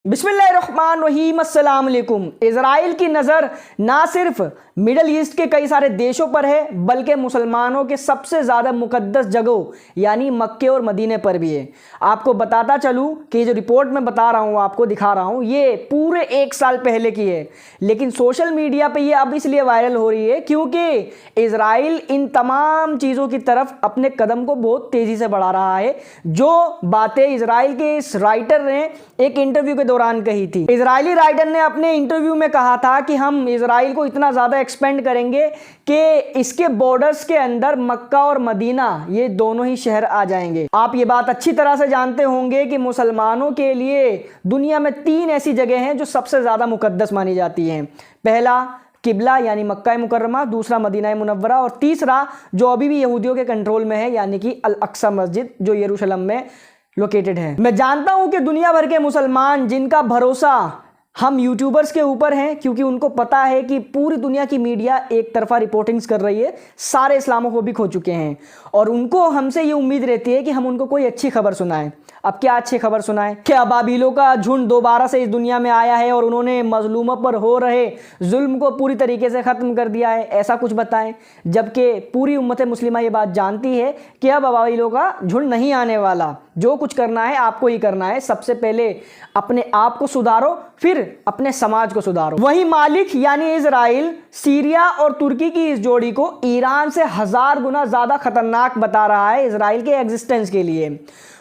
बिस्मिल्लाहिर्रहमानिर्रहीम अस्सलाम वालेकुम। इजराइल की नज़र ना सिर्फ मिडल ईस्ट के कई सारे देशों पर है बल्कि मुसलमानों के सबसे ज़्यादा मुकद्दस जगहों यानी मक्के और मदीने पर भी है। आपको बताता चलूँ कि जो रिपोर्ट मैं बता रहा हूँ, आपको दिखा रहा हूँ, ये पूरे 1 साल पहले की है, लेकिन सोशल मीडिया पे ये अब इसलिए वायरल हो रही है क्योंकि इजराइल इन तमाम चीज़ों की तरफ अपने कदम को बहुत तेज़ी से बढ़ा रहा है। जो बातें इजराइल के इस राइटर ने एक इंटरव्यू के दौरान कही थी। इजरायली राइटर ने अपने इंटरव्यू में कहा था कि हम इजराइल को इतना ज़्यादा एक्सपेंड करेंगे कि इसके बॉर्डर्स के अंदर मक्का और मदीना ये दोनों ही शहर आ जाएंगे। आप ये बात अच्छी तरह से जानते होंगे कि मुसलमानों के लिए दुनिया में 3 ऐसी जगह हैं जो सबसे ज़्यादा मुकद्दस मानी जाती हैं। पहला किबला यानी मक्का मुकर्रमा, दूसरा मदीना मुनव्वरा और तीसरा जो अभी भी यहूदियों के कंट्रोल में है यानी कि अल अक्सा मस्जिद जो यरूशलेम में लोकेटेड है। मैं जानता हूं कि दुनिया भर के मुसलमान जिनका भरोसा हम यूट्यूबर्स के ऊपर हैं क्योंकि उनको पता है कि पूरी दुनिया की मीडिया एक तरफा रिपोर्टिंग्स कर रही है, सारे इस्लामोफोबिक हो चुके हैं और उनको हमसे ये उम्मीद रहती है कि हम उनको कोई अच्छी खबर सुनाएं। अब क्या अच्छी खबर सुनाएं? क्या अबाबीलों का झुंड दोबारा से इस दुनिया में आया है और उन्होंने मजलूमों पर हो रहे जुल्म को पूरी तरीके से ख़त्म कर दिया है, ऐसा कुछ बताएं। जबकि पूरी उम्मत मुस्लिमा ये बात जानती है कि अब अबाबीलों का झुंड नहीं आने वाला। जो कुछ करना है आपको ही करना है। सबसे पहले अपने आप को सुधारो, फिर अपने समाज को सुधारो। वही मालिक यानी इजराइल सीरिया और तुर्की की इस जोड़ी को ईरान से 1000 गुना ज़्यादा खतरनाक बता रहा है इजराइल के एग्जिस्टेंस के लिए।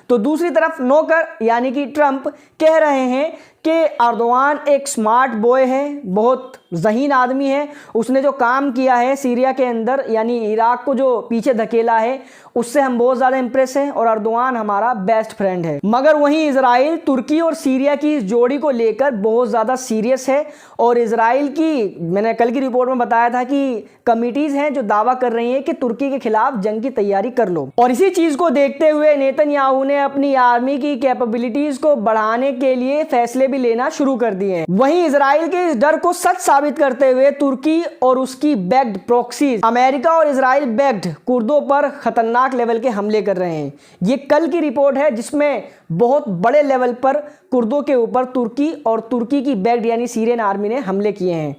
तो दूसरी तरफ नौकर यानी कि ट्रंप कह रहे हैं कि अर्दोआन एक स्मार्ट बॉय है, बहुत ज़हीन आदमी है, उसने जो काम किया है सीरिया के अंदर यानी इराक को जो पीछे धकेला है उससे हम बहुत ज़्यादा इंप्रेस हैं और अर्दोआन हमारा बेस्ट फ्रेंड है। मगर वहीं इजराइल तुर्की और सीरिया की इस जोड़ी को लेकर बहुत ज़्यादा सीरियस है और इजराइल की, मैंने कल की रिपोर्ट में बताया था कि कमिटीज़ हैं जो दावा कर रही हैं कि तुर्की के खिलाफ जंग की तैयारी कर लो। और इसी चीज़ को देखते हुए नेतन्याहू ने अपनी आर्मी की कैपेबिलिटीज़ को बढ़ाने के लिए फैसले भी लेना शुरू कर दिए हैं। वहीं इजराइल के इस डर को सच साबित करते हुए तुर्की और उसकी बैक्ड प्रॉक्सीज अमेरिका और इजराइल बैक्ड कुर्दों पर खतरनाक लेवल के हमले कर रहे हैं। ये कल की रिपोर्ट है जिसमें बहुत बड़े लेवल पर कुर्दों के ऊपर तुर्की और तुर्की की बैक्ड यानी सीरियन आर्मी ने हमले किए हैं।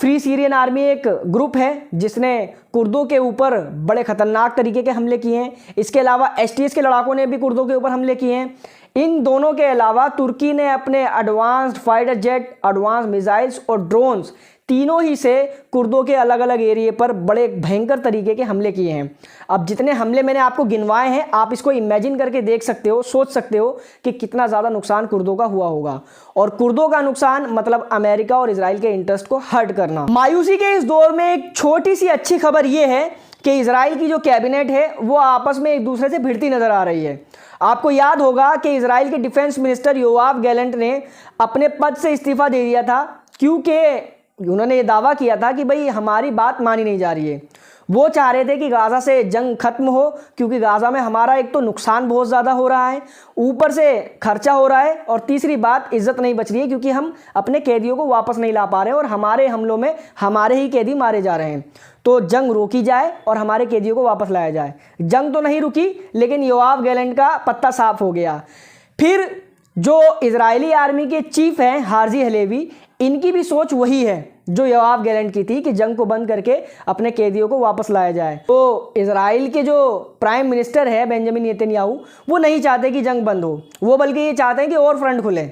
फ्री सीरियन आर्मी एक ग्रुप है जिसने कुर्दों के ऊपर बड़े खतरनाक तरीके के हमले किए हैं। इसके अलावा एसटीएस के लड़ाकों ने भी कुर्दों के ऊपर हमले किए हैं। इन दोनों के अलावा तुर्की ने अपने advanced fighter jet, advance missiles और ड्रोन्स तीनों ही से कुर्दों के अलग अलग एरिए पर बड़े भयंकर तरीके के हमले किए हैं। अब जितने हमले मैंने आपको गिनवाए हैं आप इसको इमेजिन करके देख सकते हो, सोच सकते हो कि कितना ज़्यादा नुकसान कुर्दों का हुआ होगा। और कुर्दों का नुकसान मतलब अमेरिका और इजराइल के इंटरेस्ट को हर्ट करना। मायूसी के इस दौर में एक छोटी सी अच्छी खबर यह है कि इजराइल की जो कैबिनेट है वो आपस में एक दूसरे से भिड़ती नजर आ रही है। आपको याद होगा कि इजराइल के डिफेंस मिनिस्टर योआव गैलेंट ने अपने पद से इस्तीफा दे दिया था क्योंकि उन्होंने ये दावा किया था कि भाई हमारी बात मानी नहीं जा रही है। वो चाह रहे थे कि गाज़ा से जंग खत्म हो क्योंकि गाज़ा में हमारा एक तो नुकसान बहुत ज़्यादा हो रहा है, ऊपर से खर्चा हो रहा है और तीसरी बात इज्जत नहीं बच रही है क्योंकि हम अपने कैदियों को वापस नहीं ला पा रहे हैं और हमारे हमलों में हमारे ही कैदी मारे जा रहे हैं। तो जंग रोकी जाए और हमारे कैदियों को वापस लाया जाए। जंग तो नहीं रुकी लेकिन योआव गैलेंट का पत्ता साफ हो गया। फिर जो इजरायली आर्मी के चीफ हैं हार्जी हलेवी, इनकी भी सोच वही है जो योआव गैलेंट की थी कि जंग को बंद करके अपने कैदियों को वापस लाया जाए। तो इजराइल के जो प्राइम मिनिस्टर है बेंजामिन नेतन्याहू, वो नहीं चाहते कि जंग बंद हो, वो बल्कि ये चाहते हैं कि और फ्रंट खुले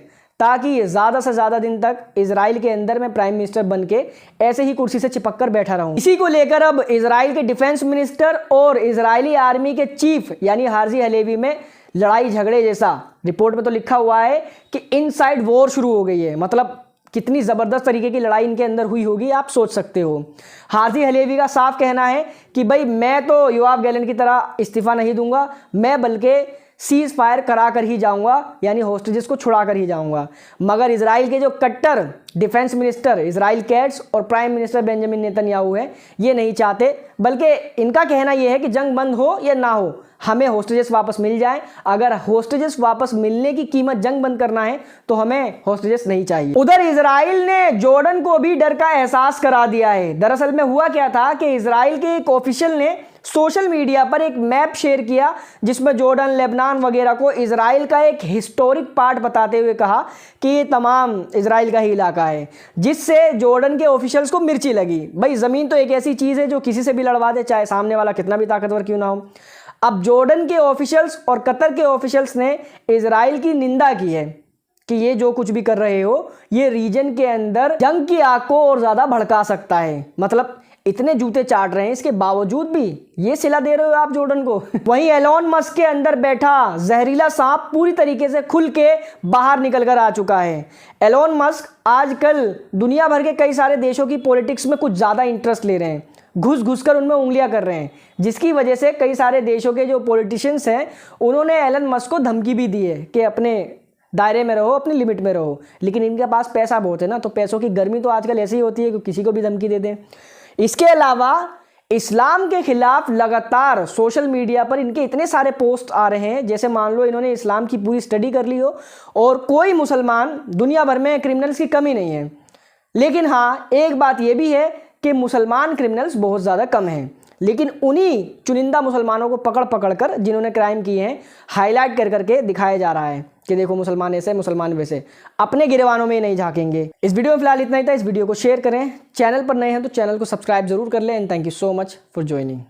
ताकि ज़्यादा से ज़्यादा दिन तक इजराइल के अंदर मैं प्राइम मिनिस्टर बन के ऐसे ही कुर्सी से चिपक कर बैठा रहूं। इसी को लेकर अब इजराइल के डिफेंस मिनिस्टर और इजरायली आर्मी के चीफ यानी हार्जी हलेवी में लड़ाई झगड़े जैसा रिपोर्ट में तो लिखा हुआ है कि इनसाइड वॉर शुरू हो गई है। मतलब कितनी ज़बरदस्त तरीके की लड़ाई इनके अंदर हुई होगी आप सोच सकते हो। हार्जी हलेवी का साफ कहना है कि भाई मैं तो योआव गैलेंट की तरह इस्तीफा नहीं दूंगा, मैं बल्कि सीज फायर करा कर ही जाऊंगा यानी होस्टेजेस को छुड़ा कर ही जाऊंगा। मगर इजराइल के जो कट्टर डिफेंस मिनिस्टर इजराइल कैट्स और प्राइम मिनिस्टर बेंजामिन नेतन्याहू है ये नहीं चाहते, बल्कि इनका कहना यह है कि जंग बंद हो या ना हो हमें होस्टेजेस वापस मिल जाए। अगर होस्टेजेस वापस मिलने की कीमत जंग बंद करना है तो हमें होस्टेजेस नहीं चाहिए। उधर इजराइल ने जॉर्डन को भी डर का एहसास करा दिया है। दरअसल में हुआ क्या था कि इजराइल के एक ऑफिशियल ने सोशल मीडिया पर एक मैप शेयर किया जिसमें जॉर्डन, लेबनान वगैरह को इजराइल का एक हिस्टोरिक पार्ट बताते हुए कहा कि ये तमाम इजराइल का ही इलाका है, जिससे जॉर्डन के ऑफिशियल्स को मिर्ची लगी। भाई ज़मीन तो एक ऐसी चीज़ है जो किसी से भी लड़वा दे, चाहे सामने वाला कितना भी ताकतवर क्यों ना हो। अब जॉर्डन के ऑफिशियल्स और कतर के ऑफिशियल्स ने इजराइल की निंदा की है कि ये जो कुछ भी कर रहे हो ये रीजन के अंदर जंग की आग को और ज़्यादा भड़का सकता है। मतलब इतने जूते चाट रहे हैं, इसके बावजूद भी ये सिला दे रहे हो आप जॉर्डन को। वहीं एलोन मस्क के अंदर बैठा जहरीला सांप पूरी तरीके से खुल के बाहर निकल कर आ चुका है। एलोन मस्क आजकल दुनिया भर के कई सारे देशों की पॉलिटिक्स में कुछ ज़्यादा इंटरेस्ट ले रहे हैं, घुस घुस कर उनमें उंगलियां कर रहे हैं, जिसकी वजह से कई सारे देशों के जो पॉलिटिशियंस हैं उन्होंने एलन मस्क को धमकी भी दी है कि अपने दायरे में रहो, अपनी लिमिट में रहो। लेकिन इनके पास पैसा बहुत है ना, तो पैसों की गर्मी तो आजकल ऐसी ही होती है कि किसी को भी धमकी दे दें। इसके अलावा इस्लाम के खिलाफ लगातार सोशल मीडिया पर इनके इतने सारे पोस्ट आ रहे हैं, जैसे मान लो इन्होंने इस्लाम की पूरी स्टडी कर ली हो और कोई मुसलमान, दुनिया भर में क्रिमिनल्स की कमी नहीं है। लेकिन हाँ, एक बात यह भी है कि मुसलमान क्रिमिनल्स बहुत ज़्यादा कम हैं, लेकिन उन्हीं चुनिंदा मुसलमानों को पकड़ पकड़ कर जिन्होंने क्राइम किए हैं हाईलाइट कर करके दिखाया जा रहा है कि देखो मुसलमान ऐसे, मुसलमान वैसे। अपने गिरवानों में नहीं झांकेंगे। इस वीडियो में फिलहाल इतना ही था। इस वीडियो को शेयर करें, चैनल पर नए हैं तो चैनल को सब्सक्राइब जरूर कर लें। And thank you so much for joining.